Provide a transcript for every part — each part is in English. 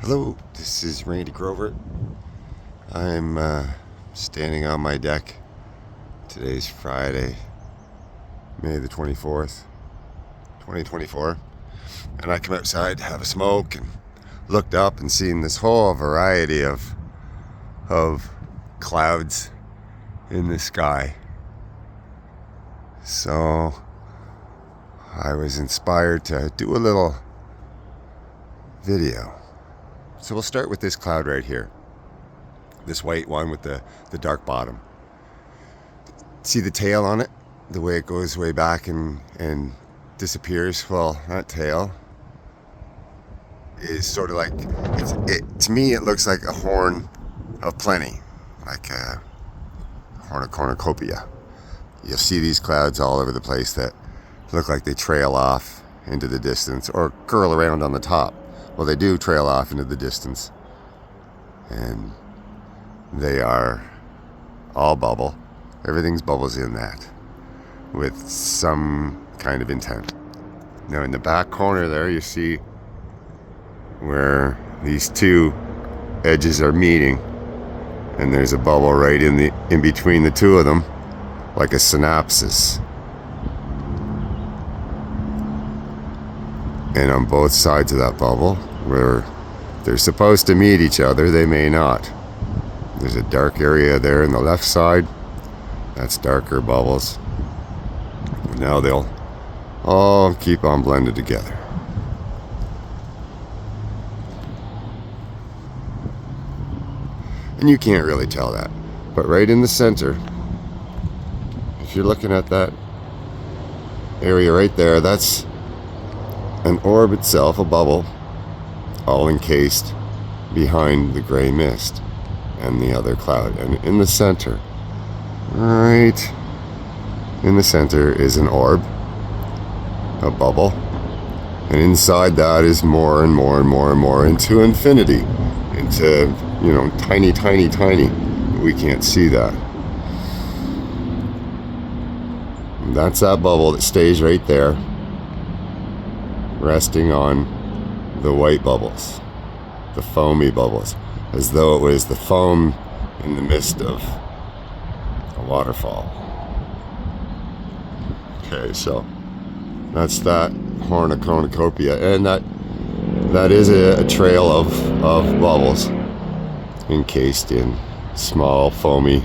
Hello, this is Randy Grover. I'm standing on my deck. Today's Friday, May the 24th, 2024. And I come outside to have a smoke and looked up and seen this whole variety of clouds in the sky. So I was inspired to do a little video. So we'll start with this cloud right here. This white one with the dark bottom. See the tail on it? The way it goes way back and disappears? Well, that tail is sort of like, to me it looks like a horn of plenty. Like a horn of cornucopia. You'll see these clouds all over the place that look like they trail off into the distance or curl around on the top. Well, they do trail off into the distance, and they are all bubble. Everything's bubbles in that with some kind of intent. Now in the back corner there, you see where these two edges are meeting, and there's a bubble right in between the two of them, like a synapsis. And on both sides of that bubble, where they're supposed to meet each other, they may not. There's a dark area there on the left side. That's darker bubbles. Now they'll all keep on blended together. And you can't really tell that. But right in the center, if you're looking at that area right there, that's an orb itself, a bubble, all encased behind the gray mist and the other cloud. And in the center, right in the center, is an orb, a bubble, and inside that is more and more and more and more into infinity, into, tiny, tiny, tiny. We can't see that. And that's that bubble that stays right there, resting on the white bubbles, the foamy bubbles, as though it was the foam in the midst of a waterfall. Okay, so that's that horn of cornucopia, and that is a trail of bubbles encased in small foamy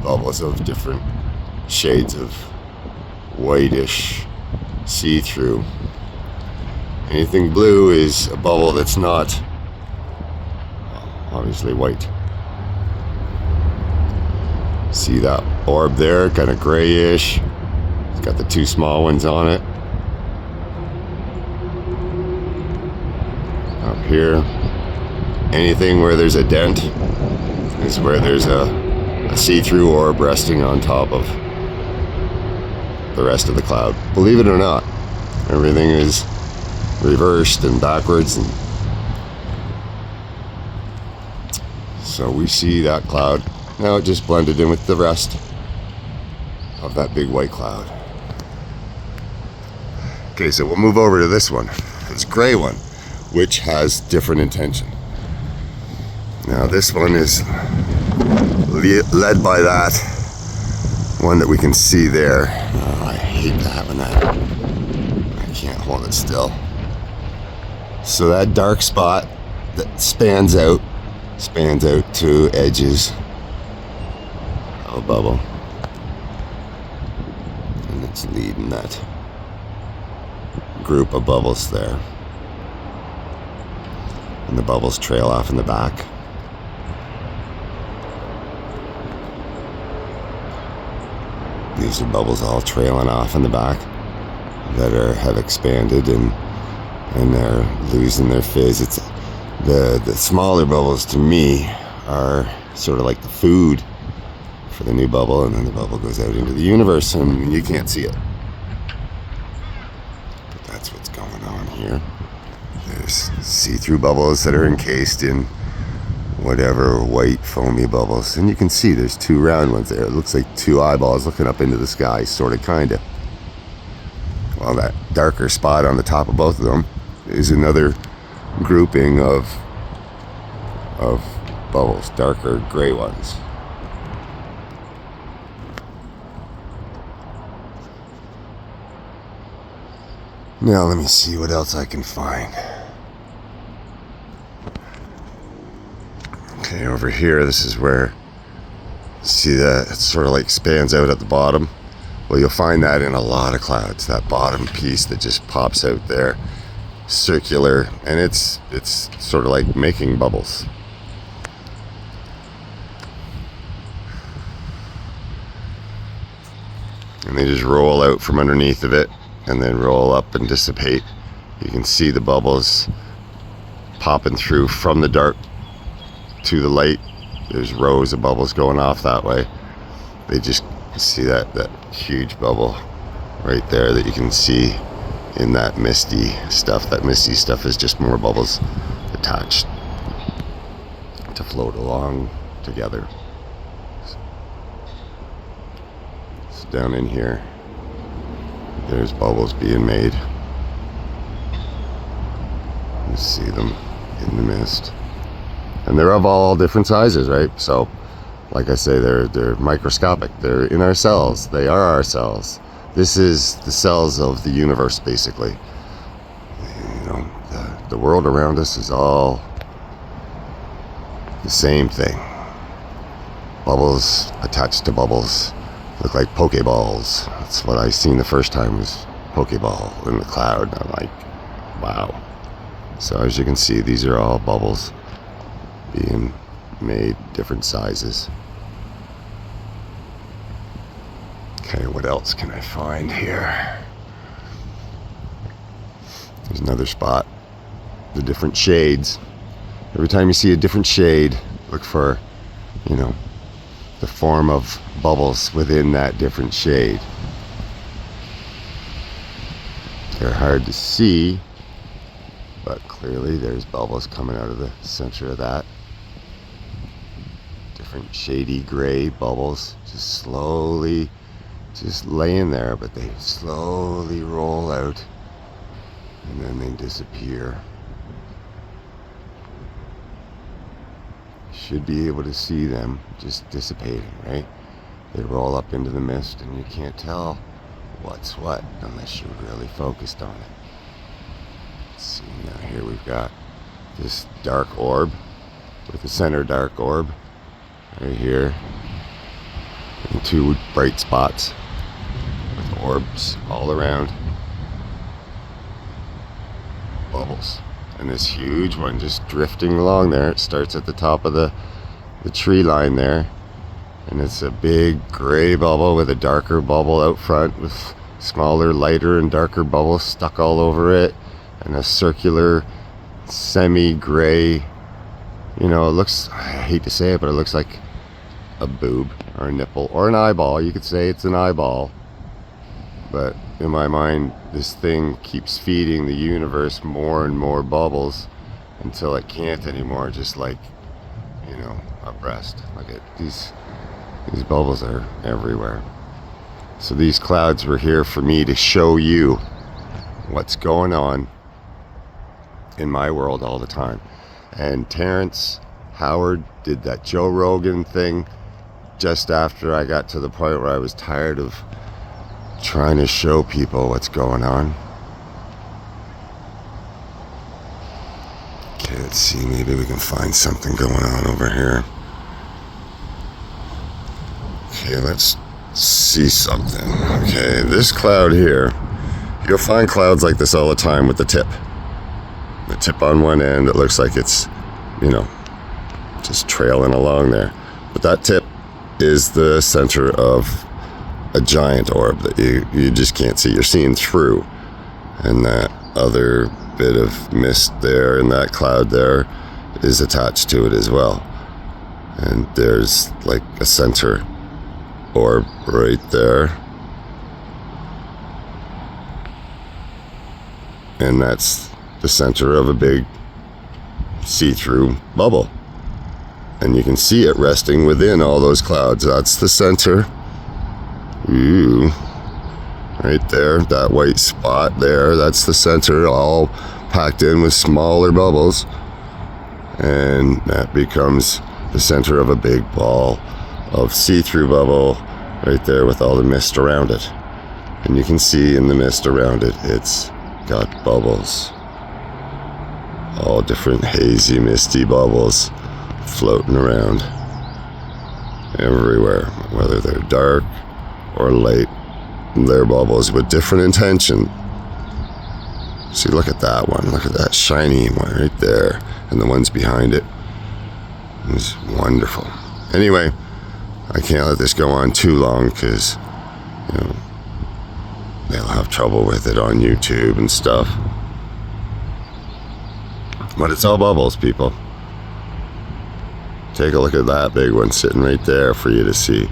bubbles of different shades of whitish see-through. Anything blue is a bubble that's not obviously white. See that orb there, kind of grayish. It's got the two small ones on it. Up here, anything where there's a dent is where there's a see-through orb resting on top of the rest of the cloud. Believe it or not, everything is reversed and backwards, and so we see that cloud now. It just blended in with the rest of that big white cloud. Okay, so we'll move over to this one, this gray one, which has different intention. Now this one is led by that one that we can see there. Oh, I hate that when I can't hold it still. So that dark spot that spans out to edges of a bubble, and it's leading that group of bubbles there, and the bubbles trail off in the back. These are bubbles all trailing off in the back that have expanded and they're losing their fizz. It's the smaller bubbles, to me, are sort of like the food for the new bubble, and then the bubble goes out into the universe and you can't see it. But that's what's going on here. There's see-through bubbles that are encased in whatever white foamy bubbles, and you can see there's two round ones there. It looks like two eyeballs looking up into the sky, sort of, kind of. Well, that darker spot on the top of both of them is another grouping of of bubbles, darker gray ones. Now let me see what else I can find. Okay, over here, this is where, see that it sort of like spans out at the bottom? Well, you'll find that in a lot of clouds, that bottom piece that just pops out there, circular, and it's sort of like making bubbles. And they just roll out from underneath of it and then roll up and dissipate. You can see the bubbles popping through from the dark to the light. There's rows of bubbles going off that way. They just see that huge bubble right there that you can see in that misty stuff. That misty stuff is just more bubbles attached to float along together. So down in here, there's bubbles being made. You see them in the mist. And they're of all different sizes, right? So, like I say, they're microscopic. They're in our cells. They are our cells. This is the cells of the universe, basically. You know, the world around us is all the same thing. Bubbles attached to bubbles look like Pokeballs. That's what I seen the first time, was Pokeball in the cloud. I'm like, wow. So as you can see, these are all bubbles being made different sizes. Okay, what else can I find here? There's another spot. The different shades. Every time you see a different shade, look for, you know, the form of bubbles within that different shade. They're hard to see, but clearly there's bubbles coming out of the center of that. Different shady gray bubbles just slowly just laying there, but they slowly roll out and then they disappear. Should be able to see them just dissipating, right? They roll up into the mist and you can't tell what's what unless you're really focused on it. Let's see, now here we've got this dark orb with the center dark orb right here, and two bright spots with orbs all around. Bubbles. And this huge one just drifting along there. It starts at the top of the tree line there, and it's a big gray bubble with a darker bubble out front with smaller, lighter and darker bubbles stuck all over it, and a circular semi-gray, you know, it looks, I hate to say it, but it looks like a boob or a nipple or an eyeball. You could say it's an eyeball, but in my mind, this thing keeps feeding the universe more and more bubbles until it can't anymore, just like, you know, a breast. Look at these bubbles are everywhere. So these clouds were here for me to show you what's going on in my world all the time. And Terrence Howard did that Joe Rogan thing just after I got to the point where I was tired of trying to show people what's going on. Okay, let's see, maybe we can find something going on over here. Okay, let's see something. Okay, this cloud here, you'll find clouds like this all the time with the tip. The tip on one end, it looks like it's, you know, just trailing along there. But that tip is the center of a giant orb that you just can't see. You're seeing through. And that other bit of mist there and that cloud there is attached to it as well. And there's like a center orb right there. And that's the center of a big see-through bubble. And you can see it resting within all those clouds. That's the center. Ooh, right there, that white spot there, that's the center, all packed in with smaller bubbles. and that becomes the center of a big ball of see-through bubble right there with all the mist around it. And you can see in the mist around it, it's got bubbles. All different hazy, misty bubbles floating around everywhere, whether they're dark or light. They're bubbles with different intention. See, look at that one. Look at that shiny one right there. And the ones behind it. It's wonderful. Anyway, I can't let this go on too long because, you know, they'll have trouble with it on YouTube and stuff. But it's all bubbles, people. Take a look at that big one sitting right there for you to see,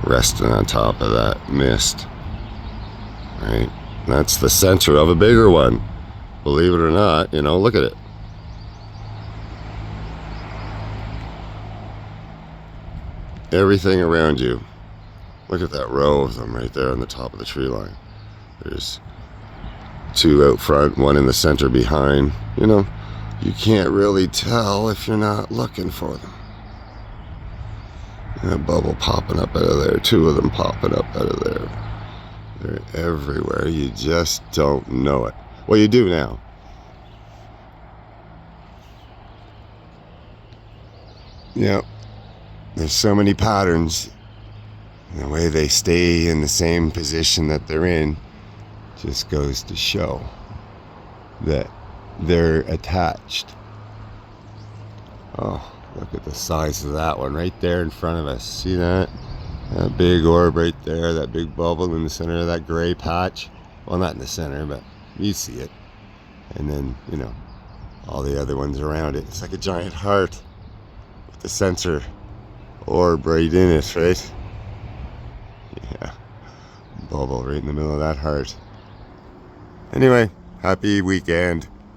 resting on top of that mist. Right? That's the center of a bigger one. Believe it or not, you know, look at it. Everything around you. Look at that row of them right there on the top of the tree line. There's two out front, one in the center behind. You know, you can't really tell if you're not looking for them. And a bubble popping up out of there, two of them popping up out of there. They're everywhere, you just don't know it. Well, you do now. Yep. There's so many patterns. And the way they stay in the same position that they're in just goes to show that they're attached. Oh, look at the size of that one right there in front of us. See that? That big orb right there, that big bubble in the center of that gray patch. Well, not in the center, but you see it. And then, you know, all the other ones around it. It's like a giant heart with the center orb right in it, right? Yeah, bubble right in the middle of that heart. Anyway, happy weekend.